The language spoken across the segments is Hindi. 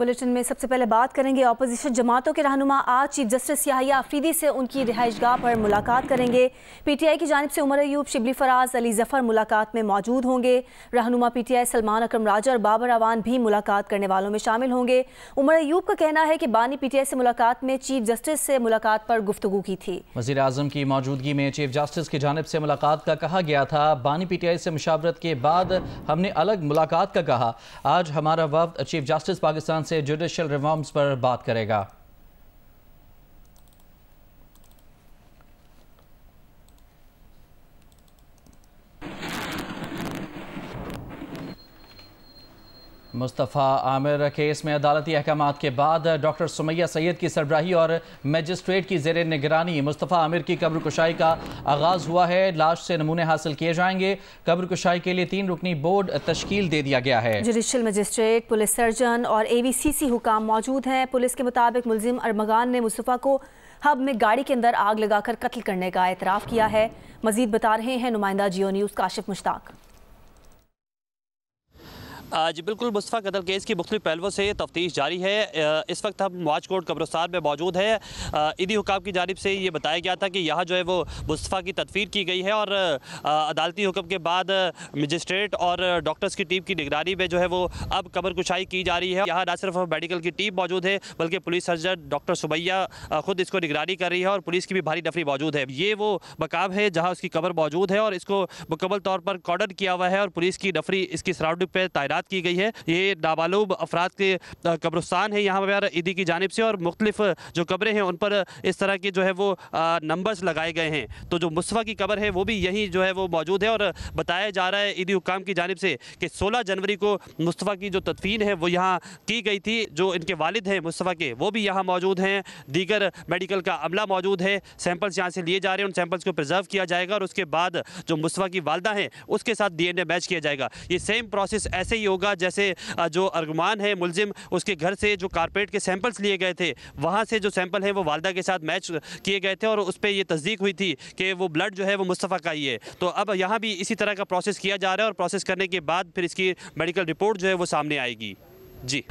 बुलेटिन में सबसे पहले बात करेंगे अपोजिशन जमातों के रहनुमा आज चीफ जस्टिस याहिया अफरीदी से उनकी रिहाइशगाह पर मुलाकात करेंगे। पीटीआई की जानिब से उमर अयूब, शिबली फराज, अली जफर मुलाकात में मौजूद होंगे। रहनुमा पीटीआई सलमान अकरम राजा और बाबर अवान भी मुलाकात करने वालों में शामिल होंगे। उमर अयूब का कहना है कि बानी पीटीआई से मुलाकात में चीफ जस्टिस से मुलाकात पर गुफ्तगू की थी। वज़ीर आज़म की मौजूदगी में चीफ जस्टिस की जानिब से मुलाकात का कहा गया था। बानी पीटीआई से मुशावरत के बाद हमने अलग मुलाकात का कहा। आज हमारा वफ्द चीफ जस्टिस पाकिस्तान से जुडिशल रिफॉर्म्स पर बात करेगा। मुस्तफ़ा आमिर केस में अदालती अहकामात के बाद डॉक्टर सुमैया सैयद की सरबराही और मजिस्ट्रेट की ज़ेर निगरानी मुस्तफ़ा आमिर की कब्र कुशाई का आगाज़ हुआ है। लाश से नमूने हासिल किए जाएंगे। कब्र कुशाई के लिए 3 रुकनी बोर्ड तश्कील दे दिया गया है। जुडिशल मजिस्ट्रेट, पुलिस सर्जन और AVCC हुकाम मौजूद हैं। पुलिस के मुताबिक मुलजिम अरमगान ने मुस्तफ़ा को हब में गाड़ी के अंदर आग लगाकर कत्ल करने का एतराफ़ किया है। मजीद बता रहे हैं नुमाइंदा जियो न्यूज़ काशिफ मुश्ताक। जी बिल्कुल, मुस्तफ़ा कत्ल केस की मुख्तलिफ पहलुओं से तफ्तीश जारी है। इस वक्त हम वाचकोट कब्रिस्तान में मौजूद है। ईदी हुकाम की जानिब से ये बताया गया था कि यहाँ जो है वो मुस्तफ़ा की तदफीर की गई है और अदालती हुक्म के बाद मजिस्ट्रेट और डॉक्टर्स की टीम की निगरानी में जो है वो अब कब्र कुशाई की जा रही है। यहाँ न सिर्फ मेडिकल की टीम मौजूद है बल्कि पुलिस सर्जन डॉक्टर सुमैया खुद इसको निगरानी कर रही है और पुलिस की भी भारी नफरी मौजूद है। ये वो मकाम है जहाँ उसकी कब्र मौजूद है और इसको मुकम्मल तौर पर कॉर्डन किया हुआ है और पुलिस की नफरी इसकी सराउंडिंग पर तैनात की गई है। ये नामालूम अफराद के कब्रिस्तान है यहाँ पर ईदी की जानिब से और मुख्तलिफ जो कब्रें हैं उन पर इस तरह के जो है वो नंबर्स लगाए गए हैं। तो जो मुस्तफ़ा की कब्र है वो भी यहीं जो है वो मौजूद है और बताया जा रहा है ईदी हुकाम की जानिब से कि 16 जनवरी को मुस्तफ़ा की जो तदफीन है वो यहाँ की गई थी। जो इनके वालिद हैं मुस्तफ़ा के वो भी यहाँ मौजूद हैं। दीगर मेडिकल का अमला मौजूद है। सैंपल्स यहाँ से लिए जा रहे हैं। उन सैंपल्स को प्रिजर्व किया जाएगा और उसके बाद जो मुस्तफ़ा की वालदा हैं उसके साथ DNA मैच किया जाएगा। ये सेम प्रोसेस ऐसे ही होगा जैसे जो अरगमान है मुलजिम, उसके घर से जो कारपेट के सैंपल्स लिए गए थे वहाँ से जो सैंपल हैं वो वालदा के साथ मैच किए गए थे और उस पर ये तस्दीक हुई थी कि वो ब्लड जो है वो मुस्तफ़ा का ही है। तो अब यहाँ भी इसी तरह का प्रोसेस किया जा रहा है और प्रोसेस करने के बाद फिर इसकी मेडिकल रिपोर्ट जो है वो सामने आएगी। जी।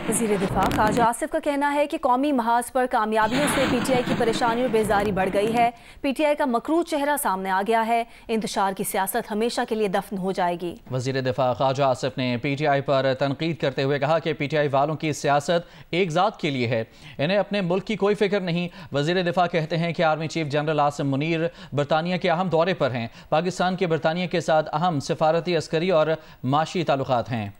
वज़ीर दिफा ख्वाजा आसिफ का कहना है कि कौमी महाज पर कामयाबियों से पीटीआई की परेशानी और बेजारी बढ़ गई है। पीटीआई का मकरूह चेहरा सामने आ गया है। इंतशार की सियासत हमेशा के लिए दफन हो जाएगी। वज़ीर दिफा ख्वाजा आसिफ ने पीटीआई पर तनकीद करते हुए कहा कि पीटीआई वालों की सियासत एक ज़ात के लिए है, इन्हें अपने मुल्क की कोई फिक्र नहीं। वज़ीर दिफा कहते हैं कि army chief general Asim Munir बरतानिया के अहम दौरे पर हैं। पाकिस्तान के बरतानिया के साथ अहम सफारती, अस्करी और माशी ताल्लुकात हैं।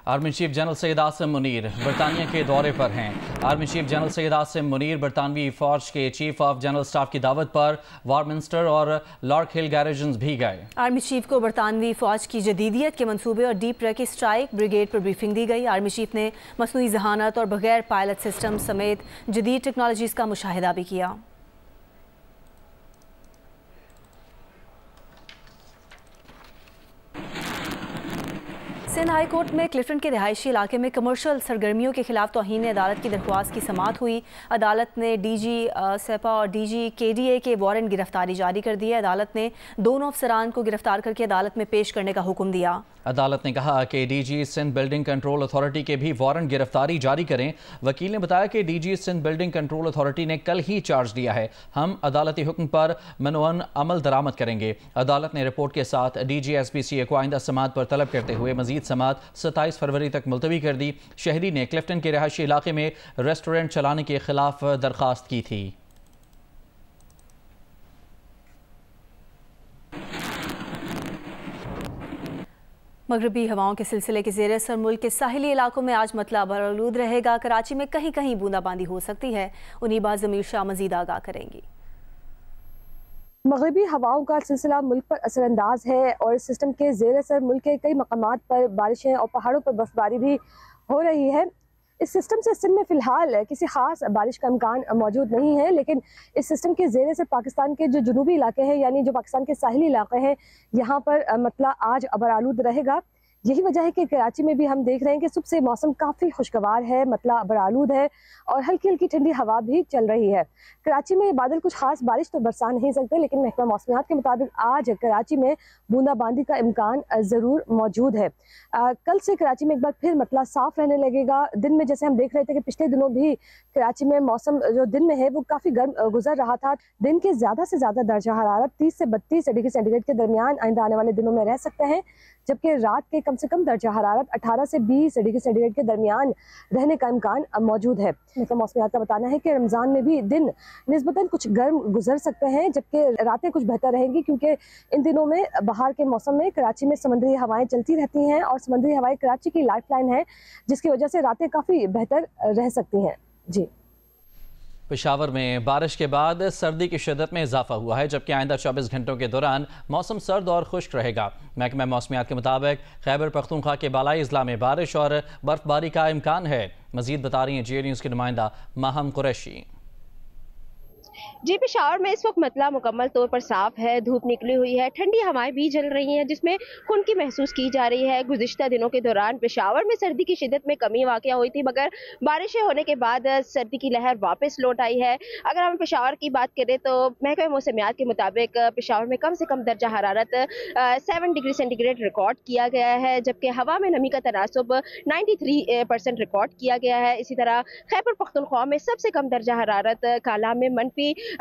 Army chief general Syed Asim Munir बरतानिया के दौरे पर हैं। Army chief general Syed Asim Munir बरतानवी फ़ौज के चीफ ऑफ जनरल स्टाफ की दावत पर वारमिंस्टर और लॉर्क हिल गैरेजन्स भी गए। आर्मी चीफ को बरतानवी फ़ौज की जदीदियत के मंसूबे और डीप ट्रैक स्ट्राइक ब्रिगेड पर ब्रीफिंग दी गई। आर्मी चीफ ने मसनूई जहानत और बगैर पायलट सिस्टम समेत जदीद टेक्नोलॉजीज़ का मुशाहिदा भी किया। सिंध हाई कोर्ट में क्लिफ्टन के रिहायशी इलाके में कमर्शियल सरगर्मियों के खिलाफ तौहीन अदालत की दरख्वास्त की समाअत हुई। अदालत ने DG सेपा और DG KDA के वारंट गिरफ्तारी जारी कर दी है। अदालत ने दोनों अफसरान को गिरफ्तार करके अदालत में पेश करने का हुक्म दिया। अदालत ने कहा कि DG Sindh building control authority के भी वारंट गिरफ्तारी जारी करें। वकील ने बताया कि DG Sindh building control authority ने कल ही चार्ज दिया है। हम अदालती हुक्म पर मनवन अमल दरामद करेंगे। अदालत ने रिपोर्ट के साथ DG SPCA को आइंदा समाअत पर तलब करते हुए मजीद समाअत 27 फरवरी तक मुलतवी कर दी। शहरी ने क्लिफ्टन के रिहायशी इलाके में रेस्टोरेंट चलाने के खिलाफ दरख्वास्त की थी। मगरबी हवाओं के सिलसिले के ज़ेर असर मुल्क के साहिली इलाकों में आज मतला बरालूद रहेगा। कराची में कहीं कहीं बूंदाबांदी हो सकती है। उन्हीं ज़मीर शाह मजीद आगाह करेंगी। मगरबी हवाओं का सिलसिला मुल्क पर असरअंदाज है और इस सिस्टम के ज़ेर असर मुल्क के कई मकामात पर बारिशें और पहाड़ों पर बर्फबारी भी हो रही है। इस सिस्टम से सिंध में फ़िलहाल किसी ख़ास बारिश का इम्कान मौजूद नहीं है, लेकिन इस सिस्टम के ज़ेर से पाकिस्तान के जो जनूबी इलाके हैं यानी जो पाकिस्तान के साहिली इलाके हैं यहाँ पर मतला आज बरालूद रहेगा। यही वजह है कि कराची में भी हम देख रहे हैं कि सुबह से मौसम काफ़ी खुशगवार है, मतलब बरालूद है और हल्की हल्की ठंडी हवा भी चल रही है। कराची में बादल कुछ खास बारिश तो बरसा नहीं सकते, लेकिन महकमा मौसमियात के मुताबिक आज कराची में बूंदाबांदी का इम्कान ज़रूर मौजूद है। कल से कराची में एक बार फिर मतलब साफ रहने लगेगा। दिन में जैसे हम देख रहे थे कि पिछले दिनों भी कराची में मौसम जो दिन में है वो काफ़ी गर्म गुजर रहा था। दिन के ज़्यादा से ज़्यादा दर्जा हरारत 30 से 32 डिग्री सेंटीग्रेड के दरमियान आइंदा आने वाले दिनों में रह सकते हैं, जबकि रात के कम से कम दर्जा हरारत 18 से 20 डिग्री सेंटीग्रेड के दरमियान रहने का इम्कान मौजूद है। मौसमियात का बताना है कि रमज़ान में भी दिन निस्बतन कुछ गर्म गुजर सकते हैं, जबकि रातें कुछ बेहतर रहेंगी, क्योंकि इन दिनों में बहार के मौसम में कराची में समुद्री हवाएं चलती रहती हैं और समुद्री हवाएं कराची की लाइफलाइन है, जिसकी वजह से रातें काफ़ी बेहतर रह सकती हैं। जी, पेशावर में बारिश के बाद सर्दी की शिद्दत में इजाफा हुआ है, जबकि आइंदा 24 घंटों के दौरान मौसम सर्द और खुश्क रहेगा। महकमा मौसमियात के मुताबिक खैबर पख्तूनख्वा के बालाई अजला में बारिश और बर्फबारी का इम्कान है। मजीद बता रही हैं GA न्यूज़ की नुमाइंदा माहम कुरैशी। जी, पेशावर में इस वक्त मतला मुकम्मल तौर पर साफ है, धूप निकली हुई है, ठंडी हवाएं भी चल रही हैं जिसमें खुनकी महसूस की जा रही है। गुज़िश्ता दिनों के दौरान पेशावर में सर्दी की शिद्दत में कमी वाक़या हुई थी, मगर बारिशें होने के बाद सर्दी की लहर वापस लौट आई है। अगर हम पेशावर की बात करें तो महकमा मौसमियात के मुताबिक पेशावर में कम से कम दर्जा हरारत 7 डिग्री सेंटीग्रेड रिकॉर्ड किया गया है, जबकि हवा में नमी का तनासुब 93% रिकॉर्ड किया गया है। इसी तरह खैबर पख्तूनख्वा में सबसे कम दर्जा हरारत कालाम में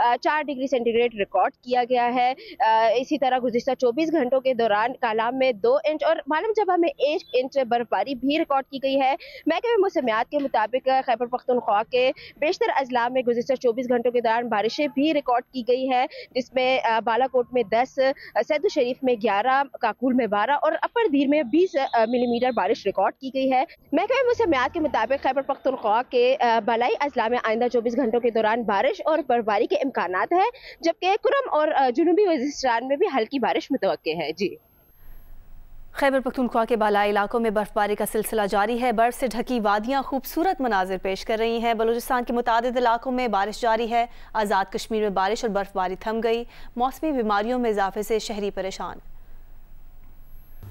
-4 डिग्री सेंटीग्रेड रिकॉर्ड किया गया है। इसी तरह गुज़िश्ता 24 घंटों के दौरान कालाम में 2 इंच और मालम जबा में 1 इंच बर्फबारी भी रिकॉर्ड की गई है। महकमे मौसमियात के मुताबिक खैबर पख्तूनख्वा के बेशतर अजला में गुज़िश्ता 24 घंटों के दौरान बारिशें भी रिकॉर्ड की गई है, जिसमें बालाकोट में 10, सैदू शरीफ में 11, काकुल में 12 और अपर दीर में 20 मिलीमीटर बारिश रिकॉर्ड की गई है। महकमे मौसमियात के मुताबिक खैबर पख्तूनख्वा के बालाई अजला में आइंदा 24 घंटों के दौरान बारिश और बर्फबारी के इम्कानात है, जबकि कुरम और जुनूबी वज़ीरिस्तान में भी हल्की बारिश मुतवक्के है। जी, खैबर पख्तूनख्वा के बालाई इलाकों में बर्फबारी का सिलसिला जारी है। बर्फ से ढकी वादियां खूबसूरत मनाजिर पेश कर रही हैं। बलूचिस्तान के मुतादिद इलाकों में बारिश जारी है। आज़ाद कश्मीर में बारिश और बर्फबारी थम गई। मौसमी बीमारियों में इजाफे से शहरी परेशान।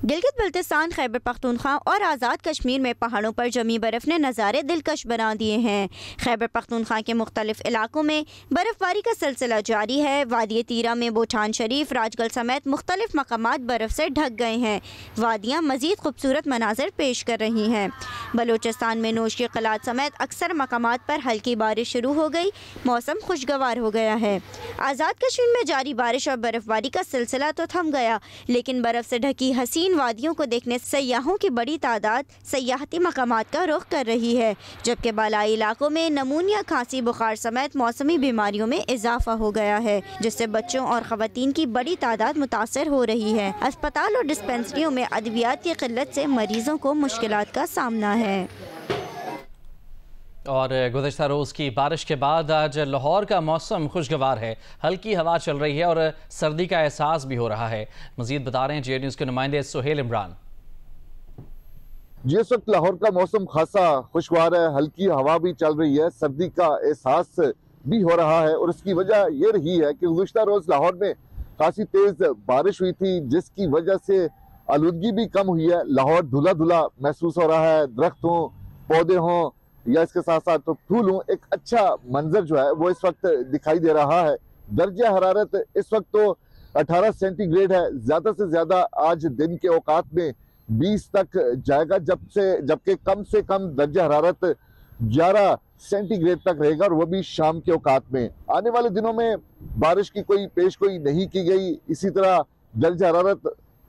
गिलगित बल्तिस्तान, खैबर पख्तूनख्वा और आज़ाद कश्मीर में पहाड़ों पर जमी बर्फ़ ने नज़ारे दिलकश बना दिए हैं। खैबर पख्तूनख्वा के मुख्तलिफ इलाकों में बर्फ़बारी का सिलसिला जारी है। वादी तीरा में बोठान शरीफ, राजगल समेत मुख्तलिफ मकामात बर्फ़ से ढक गए हैं। वादियाँ मज़ीद खूबसूरत मनाज़र पेश कर रही हैं। बलूचिस्तान में नोश की क़लात समेत अक्सर मकामात पर हल्की बारिश शुरू हो गई। मौसम खुशगवार हो गया है। आज़ाद कश्मीर में जारी बारिश और बर्फ़बारी का सिलसिला तो थम गया, लेकिन बर्फ़ से ढकी हसीन वादियों को देखने सयाहों की बड़ी तादाद सयाहती मकामात का रुख कर रही है, जबकि बालाई इलाकों में नमूनिया, खांसी, बुखार समेत मौसमी बीमारियों में इजाफा हो गया है, जिससे बच्चों और ख़वातीन की बड़ी तादाद मुतासर हो रही है। अस्पताल और डिस्पेंसरियों में अद्वियात की किल्लत से मरीजों को मुश्किलात का सामना है। और गुज़श्ता रोज़ की बारिश के बाद आज लाहौर का मौसम खुशगवार है। हल्की हवा चल रही है और सर्दी का एहसास भी हो रहा है। मज़ीद बता रहे हैं GA न्यूज़ के नुमाइंदे सुहेल इमरान। जिस वक्त लाहौर का मौसम खासा खुशगवार है, हल्की हवा भी चल रही है, सर्दी का एहसास भी हो रहा है और इसकी वजह ये रही है कि गुज़श्ता रोज़ लाहौर में खासी तेज़ बारिश हुई थी, जिसकी वजह से आलूदगी भी कम हुई है। लाहौर धुला धुला महसूस हो रहा है। दरख्त हों, पौधे हों या इसके साथ साथ तो फूल हों, एक अच्छा मंजर जो है वो इस वक्त दिखाई दे रहा है। दर्जा हरारत इस वक्त तो 18 सेंटीग्रेड है। ज़्यादा से ज़्यादा आज दिन के औकात में 20 तक जाएगा, जबकि कम से कम दर्जा हरारत 11 सेंटीग्रेड तक रहेगा और वो भी शाम के औकात में। आने वाले दिनों में बारिश की कोई पेशगोई नहीं की गई। इसी तरह दर्जा हरारत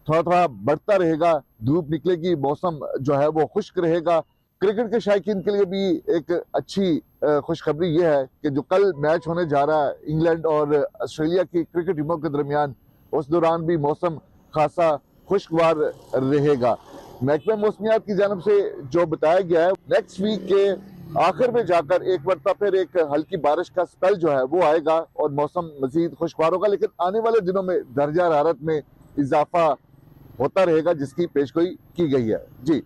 थोड़ा थोड़ा बढ़ता रहेगा, धूप निकलेगी, मौसम जो है वो खुश्क रहेगा। क्रिकेट के शायकीन के लिए भी एक अच्छी खुशखबरी ये है कि जो कल मैच होने जा रहा है इंग्लैंड और ऑस्ट्रेलिया की क्रिकेट टीमों के दरमियान, उस दौरान भी मौसम खासा खुशगवार रहेगा। महकमा मौसमियात की जानब से जो बताया गया है, नेक्स्ट वीक के आखिर में जाकर एक मरतबा फिर एक हल्की बारिश का स्पेल जो है वो आएगा और मौसम मजीद खुशगवार होगा, लेकिन आने वाले दिनों में दर्जा हरारत में इजाफा होता रहेगा, जिसकी पेशगोई की गई है। जी,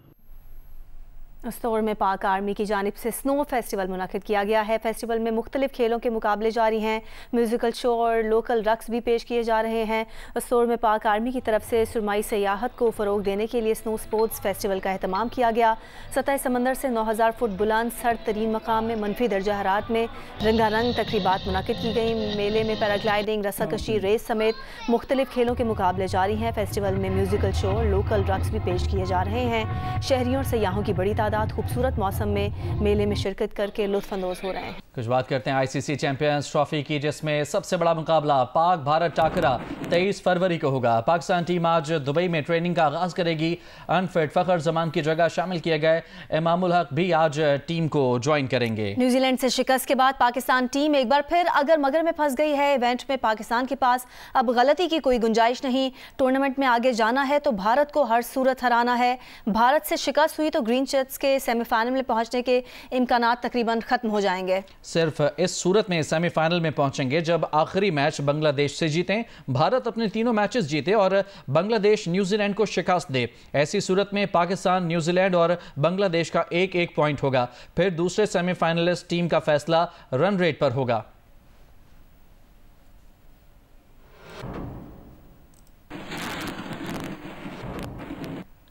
इस दौर में पाक आर्मी की जानिब से स्नो फेस्टिवल मुनक़िद किया गया है। फेस्टिवल में मुख्तलिफ खेलों के मुकाबले जारी हैं, म्यूज़िकल शो और लोकल रक्स भी पेश किए जा रहे हैं। इस दौर में पाक आर्मी की तरफ से सुरमाई सयाहत को फ़रोग देने के लिए स्नो स्पोर्ट्स फेस्टिवल का अहतमाम किया गया। सतह समंदर से 9000 फुट बुलंद सर्द तरीन मकाम में मनफी दर्जा हरारत में रंगारंग तकरीबात मुनक़िद की गई। मेले में पैराग्लाइडिंग, रस्साकशी, रेस समेत मुख्तलिफ खेलों के मुकाबले जारी हैं। फेस्टिवल में म्यूज़िकल शो और लोकल रक्स भी पेश किए जा रहे हैं। शहरियों और सयाहों की बड़ी खूबसूरत मौसम में मेले में शिरकत करके लुत्फानंदोज हो रहे हैं। कुछ बात करते हैं आईसीसी चैंपियंस ट्रॉफी की, जिसमें सबसे बड़ा मुकाबला पाक भारत टाकरा 23 फरवरी को होगा। पाकिस्तान टीम आज दुबई में ट्रेनिंग का आगाज करेगी। अनफिट फखर जमान की जगह शामिल किए गए इमामुल हक भी आज टीम को ज्वाइन करेंगे। न्यूजीलैंड से शिकस्त के बाद पाकिस्तान टीम एक बार फिर अगर मगर में फंस गई है। इवेंट में पाकिस्तान के पास अब गलती की कोई गुंजाइश नहीं। टूर्नामेंट में आगे जाना है तो भारत को हर सूरत हराना है। भारत से शिकस्त हुई तो ग्रीन चिट्स के सेमीफाइनल में पहुंचने के इम्कानात तकरीबन खत्म हो जाएंगे। सिर्फ इस सूरत में सेमीफाइनल में पहुंचेंगे जब आखिरी मैच बांग्लादेश से जीतें। भारत अपने तीनों मैचेस जीते और बांग्लादेश न्यूजीलैंड को शिकस्त दे। ऐसी सूरत में पाकिस्तान, न्यूजीलैंड और बांग्लादेश का एक एक पॉइंट होगा। फिर दूसरे सेमीफाइनलिस्ट टीम का फैसला रन रेट पर होगा।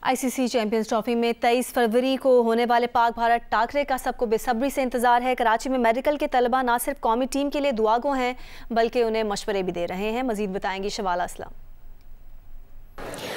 आईसीसी चैंपियंस ट्रॉफी में 23 फरवरी को होने वाले पाक भारत टाकरे का सबको बेसब्री से इंतजार है। कराची में मेडिकल के तलबा न सिर्फ कौमी टीम के लिए दुआगो हैं बल्कि उन्हें मशवरे भी दे रहे हैं। मजीद बताएंगी Shawala Aslam.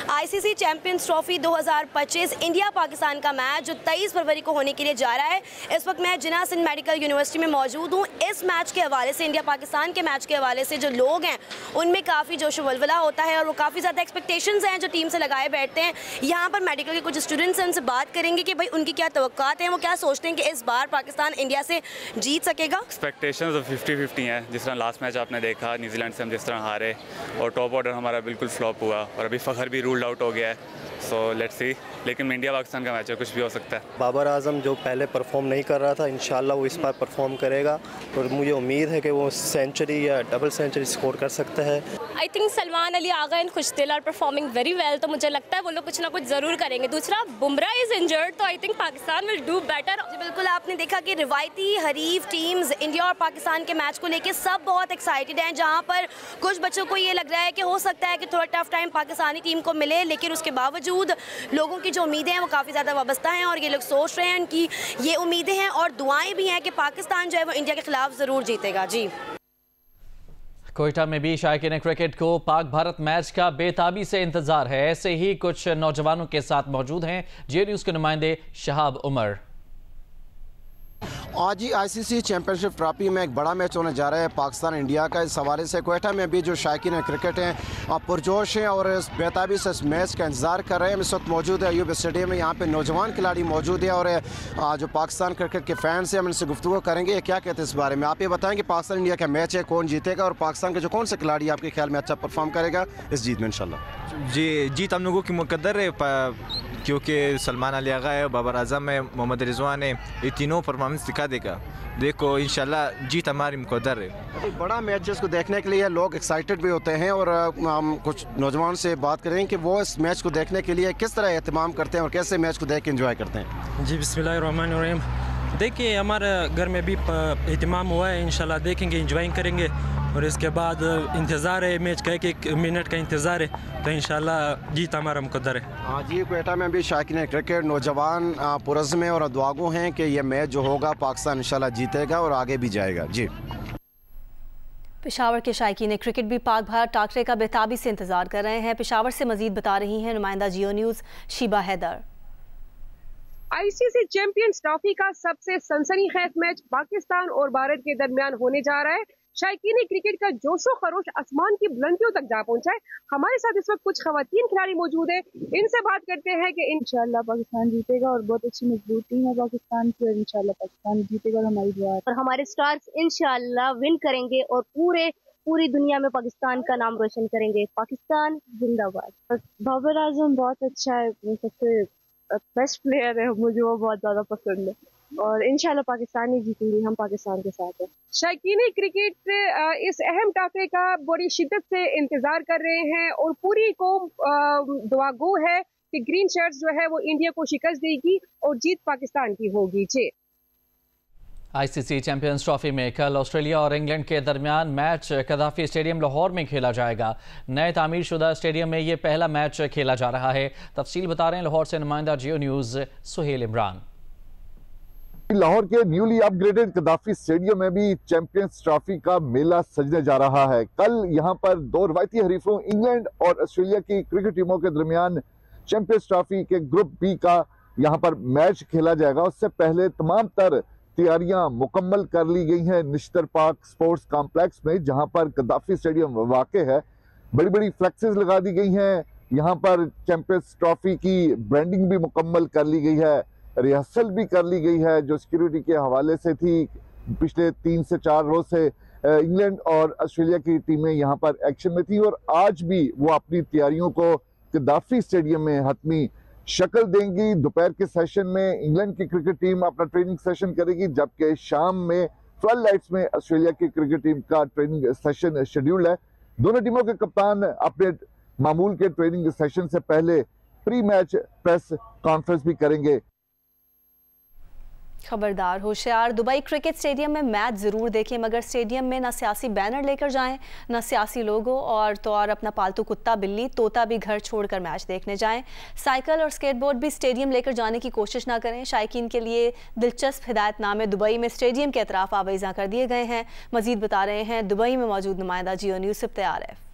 ICC Champions Trophy 2025 India Pakistan का मैच जो 23 फरवरी को होने के लिए जा रहा है। इस वक्त मैं जिन्ना सिंध मेडिकल यूनिवर्सिटी में मौजूद हूँ। इस मैच के हवाले से, इंडिया पाकिस्तान के मैच के हवाले से जो लोग हैं उनमें काफ़ी जोश वलवला होता है और वो काफ़ी ज़्यादा एक्सपेक्टेशंस हैं जो टीम से लगाए बैठते हैं। यहाँ पर मेडिकल के कुछ स्टूडेंट्स हैं, उनसे बात करेंगे कि भाई उनकी क्या तवक्कात हैं, वो क्या सोचते हैं कि इस बार पाकिस्तान इंडिया से जीत सकेगा। एक्सपेक्टेशंस 50-50 हैं। जिस तरह लास्ट मैच आपने देखा न्यूजीलैंड से हम जिस तरह हारे और टॉप ऑर्डर हमारा बिल्कुल फ्लॉप हुआ और अभी फ़खर भी रूल्ड आउट हो गया है। सो लेट्स सी, लेकिन इंडिया पाकिस्तान का मैच है, कुछ भी हो सकता है। बाबर आजम जो पहले परफॉर्म नहीं कर रहा था, इंशाल्लाह वो इस बार परफॉर्म करेगा और मुझे उम्मीद है कि वो सेंचुरी या डबल सेंचुरी स्कोर कर सकता है। I think Salman Ali Agha and Khushdil are performing very well, तो मुझे लगता है वो लोग कुछ ना कुछ ज़रूर करेंगे। दूसरा, बुमराह इज़ इंजर्ड, तो I think Pakistan will do better. बिल्कुल, आपने देखा कि रिवायती हरीफ टीम्स इंडिया और पाकिस्तान के मैच को लेकर सब बहुत एक्साइटेड हैं, जहाँ पर कुछ बच्चों को ये लग रहा है कि हो सकता है कि थोड़ा टफ टाइम पाकिस्तानी टीम को मिले, लेकिन उसके बावजूद लोगों की जो उम्मीदें हैं वो काफ़ी ज़्यादा वाबस्ता हैं और ये लोग सोच रहे हैं, उनकी ये उम्मीदें हैं और दुआएं भी हैं कि पाकिस्तान जो है वो इंडिया के खिलाफ ज़रूर जीतेगा। जी, कोयटा में भी शायकीन क्रिकेट को पाक भारत मैच का बेताबी से इंतजार है। ऐसे ही कुछ नौजवानों के साथ मौजूद हैं जे न्यूज़ के नुमाइंदे शहाब उमर। आज ही आईसीसी चैंपियनशिप ट्रॉफी में एक बड़ा मैच होने जा रहा है पाकिस्तान इंडिया का। इस हवाले से कोयटा में भी जो शायकीन क्रिकेट हैं पुरजोश हैं और इस बेताबी से इस मैच का इंतजार कर रहे हैं। इस वक्त मौजूद है अयूब स्टेडियम में, यहाँ पे नौजवान खिलाड़ी मौजूद है और जो पाकिस्तान क्रिकेट के फैंस हैं हम इनसे गुफ्तगू करेंगे। क्या कहते हैं इस बारे में? आप ये बताएं कि पाकिस्तान इंडिया का मैच है, कौन जीतेगा और पाकिस्तान के जो कौन से खिलाड़ी आपके ख्याल में अच्छा परफॉर्म करेगा इस जीत में इंशाल्लाह? जी, जीत हम लोगों की मुकद्दर है क्योंकि सलमान अली आगा है, बाबर आजम है, मोहम्मद रिजवान है, ये तीनों परफॉर्मेंस दिखा देगा। देखो इंशाल्लाह जीत हमारी मुकद्दर है। बड़ा मैच जिसको देखने के लिए लोग एक्साइटेड भी होते हैं और हम कुछ नौजवान से बात करें कि वो इस मैच को देखने के लिए किस तरह एहतमाम करते हैं और कैसे मैच को देख के एंजॉय करते हैं। जी, बिस्मिल्लाहिर्रहमानिर्रहीम। देखिए, हमारे घर में भी एहतमाम हुआ है, इंशाल्लाह देखेंगे, एंजॉय करेंगे और इसके बाद इंतज़ार है मैच का, एक मिनट का इंतज़ार है, तो इंशाल्लाह जीत हमारा मुकद्दर है। हाँ जी, कोयटा में भी शायकीन क्रिकेट नौजवान पुरज़्म और दुआगो हैं कि ये मैच जो होगा पाकिस्तान इंशाल्लाह जीतेगा और आगे भी जाएगा। जी, पेशावर के शायकीन क्रिकेट भी पाक भारत टाकरे का बेताबी से इंतजार कर रहे हैं। पेशावर से मजीद बता रही हैं नुमाइंदा Geo News Sheeba Haider. ICC Champions Trophy का सबसे सनसनीखेज मैच पाकिस्तान और भारत के दरमियान होने जा रहा है। शायकीन क्रिकेट का जोशो खरोश आसमान की बुलंदियों तक जा पहुंचा है। हमारे साथ इस वक्त कुछ खवातीन खिलाड़ी मौजूद है, इनसे बात करते हैं कि इंशाल्लाह पाकिस्तान जीतेगा और बहुत अच्छी मजबूत टीम है पाकिस्तान की और इंशाल्लाह पाकिस्तान जीतेगा और हमारी दुआ है। और हमारे स्टार्स इंशाल्लाह विन करेंगे और पूरी दुनिया में पाकिस्तान का नाम रोशन करेंगे। पाकिस्तान जिंदाबाद। बाबर आजम बहुत अच्छा है, सबसे बेस्ट प्लेयर है, मुझे वो बहुत ज्यादा पसंद है और इंशाल्लाह पाकिस्तान ही जीतेंगे, हम पाकिस्तान के साथ हैं। शायकीन क्रिकेट इस अहम टाफे का बड़ी शिद्दत से इंतजार कर रहे हैं और पूरी कौम दुआगो है कि ग्रीन शर्ट्स जो है वो इंडिया को शिकस्त देगी और जीत पाकिस्तान की होगी। जी, आईसीसी चैंपियंस ट्रॉफी में कल ऑस्ट्रेलिया और इंग्लैंड के दरमियान मैच कदाफी स्टेडियम लाहौर में खेला जाएगा। नए तामीर शुदा स्टेडियम में ये पहला मैच खेला जा रहा है। तफसील बता रहे हैं लाहौर से नुमाइंदा जियो न्यूज़ सुहेल इमरान। लाहौर के न्यूली अपग्रेडेड कदाफी स्टेडियम में भी चैंपियंस ट्रॉफी का मेला सजने जा रहा है। कल यहां पर दो रवायती हरीफों इंग्लैंड और ऑस्ट्रेलिया की क्रिकेट टीमों के दरमियान चैंपियंस ट्रॉफी के ग्रुप बी का यहां पर मैच खेला जाएगा। उससे पहले तमाम तर तैयारियां मुकम्मल कर ली गई हैं निश्तर पार्क स्पोर्ट्स कॉम्प्लेक्स में, जहां पर कदाफी स्टेडियम वाक़ है। बड़ी बड़ी फ्लेक्सेस लगा दी गई हैं। यहां पर चैंपियंस ट्रॉफी की ब्रांडिंग भी मुकम्मल कर ली गई है, रिहर्सल भी कर ली गई है जो सिक्योरिटी के हवाले से थी। पिछले 3 से 4 रोज से इंग्लैंड और ऑस्ट्रेलिया की टीमें यहां पर एक्शन में थी और आज भी वो अपनी तैयारियों को कदाफी स्टेडियम में हतमी शक्ल देंगी। दोपहर के सेशन में इंग्लैंड की क्रिकेट टीम अपना ट्रेनिंग सेशन करेगी, जबकि शाम में फ्लड लाइट्स में ऑस्ट्रेलिया की क्रिकेट टीम का ट्रेनिंग सेशन शेड्यूल्ड है। दोनों टीमों के कप्तान अपने मामूल के ट्रेनिंग सेशन से पहले प्री मैच प्रेस कॉन्फ्रेंस भी करेंगे। खबरदार होशियार, दुबई क्रिकेट स्टेडियम में मैच ज़रूर देखें, मगर स्टेडियम में ना सियासी बैनर लेकर जाएं, ना सियासी लोगो, और अपना पालतू कुत्ता बिल्ली तोता भी घर छोड़कर मैच देखने जाएं। साइकिल और स्केटबोर्ड भी स्टेडियम लेकर जाने की कोशिश ना करें। शायकीन के लिए दिलचस्प हिदायतनामे दुबई में स्टेडियम के अतराफ आवेज़ा कर दिए गए हैं। मजीद बता रहे हैं दुबई में मौजूद नुमाइंदा जियो न्यूज़ से आरिफ।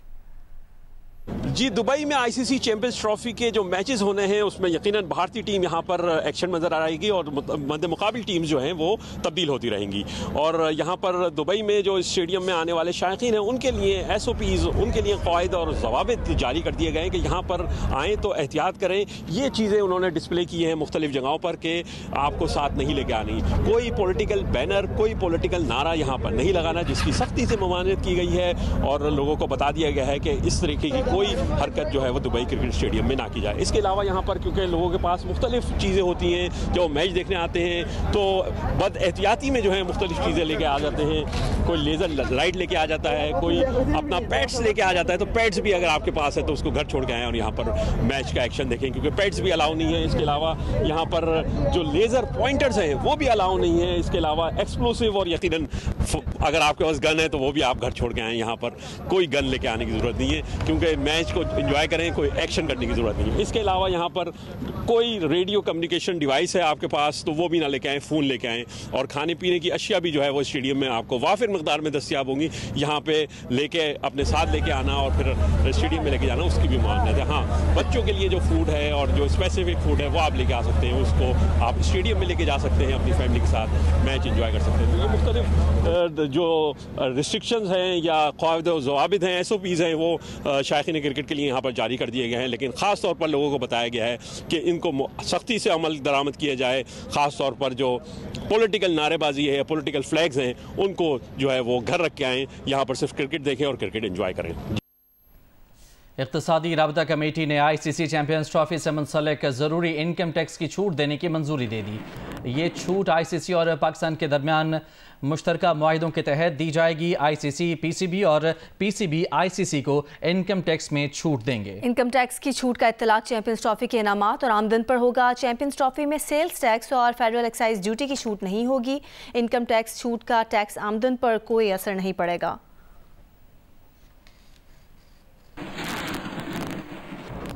जी, दुबई में आईसीसी चैंपियंस ट्रॉफी के जो मैचेस होने हैं उसमें यकीनन भारतीय टीम यहाँ पर एक्शन में नजर आएगी और मद्दे मुकाबिल टीम्स जो हैं वो तब्दील होती रहेंगी। और यहाँ पर दुबई में जो स्टेडियम में आने वाले शायकीन हैं उनके लिए SOPs, उनके लिए क़वाइद और ज़वाबित जारी कर दिए गए हैं कि यहाँ पर आएँ तो एहतियात करें। ये चीज़ें उन्होंने डिस्प्ले की हैं मुख्तलिफ जगहों पर कि आपको साथ नहीं लेके आनी, कोई पॉलिटिकल बैनर, कोई पॉलिटिकल नारा यहाँ पर नहीं लगाना, जिसकी सख्ती से ममानियत की गई है और लोगों को बता दिया गया है कि इस तरीके की कोई हरकत जो है वो दुबई क्रिकेट स्टेडियम में ना की जाए। इसके अलावा यहाँ पर क्योंकि लोगों के पास मुख्तलिफ चीज़ें होती हैं, जो मैच देखने आते हैं तो बद एहतियाती में जो है मुख्तलिफ चीज़ें लेके आ जाते हैं। कोई लेज़र लाइट लेके आ जाता है, कोई अपना पैड्स लेके आ जाता है। तो पैड्स भी अगर आपके पास है तो उसको घर छोड़ के आएँ और यहाँ पर मैच का एक्शन देखें, क्योंकि पैड्स भी अलाउ नहीं है। इसके अलावा यहाँ पर जो लेज़र पॉइंटर्स हैं वो भी अलाउ नहीं है। इसके अलावा एक्सप्लोसिव और यकीनन अगर आपके पास गन है तो वो भी आप घर छोड़ के आएँ। यहाँ पर कोई गन लेके आने की ज़रूरत नहीं है, क्योंकि मैच को एंजॉय करें, कोई एक्शन करने की ज़रूरत नहीं है। इसके अलावा यहाँ पर कोई रेडियो कम्युनिकेशन डिवाइस है आपके पास तो वो भी ना लेके आएँ, फ़ोन लेके आएँ। और खाने पीने की अशिया भी जो है वो स्टेडियम में आपको वाफिर मकदार में दस्तियाब होंगी। यहाँ पे लेके अपने साथ लेके आना और फिर स्टेडियम में लेके जाना, उसकी भी मान्यता है। हाँ, बच्चों के लिए जो फूड है और जो स्पेसिफिक फूड है वो आप लेके आ सकते हैं, उसको आप स्टेडियम में लेके जा सकते हैं, अपनी फैमिली के साथ मैच एंजॉय कर सकते हैं। तो ये मुख्तलिफ जो रिस्ट्रिक्शंस हैं या क़वाइद और ज़वाबित हैं, SOPs हैं, वो शायकीन क्रिकेट के लिए यहाँ पर जारी कर दिए गए हैं। लेकिन ख़ास तौर पर लोगों को बताया गया है कि इनको सख्ती से अमल दरामद किया जाए। ख़ास तौर पर जो पॉलिटिकल नारेबाजी है, पॉलिटिकल फ्लैग्स हैं, उनको जो है वो घर रख के आएँ, यहाँ पर सिर्फ क्रिकेट देखें और क्रिकेट एंजॉय करें। इक़्तिसादी राबता कमेटी ने आईसीसी चैंपियंस ट्रॉफी से मुंसलिक ज़रूरी इनकम टैक्स की छूट देने की मंजूरी दे दी। ये छूट आईसीसी और पाकिस्तान के दरमियान मुश्तरका मुआहिदों के तहत दी जाएगी। आईसीसी PCB और PCB आईसीसी को इनकम टैक्स में छूट देंगे। इनकम टैक्स की छूट का इत्तलाक चैंपियंस ट्रॉफी के इनामात और आमदन पर होगा। चैंपियंस ट्रॉफी में सेल्स टैक्स और फेडरल एक्साइज ड्यूटी की छूट नहीं होगी। इनकम टैक्स छूट का टैक्स आमदन पर कोई असर नहीं पड़ेगा।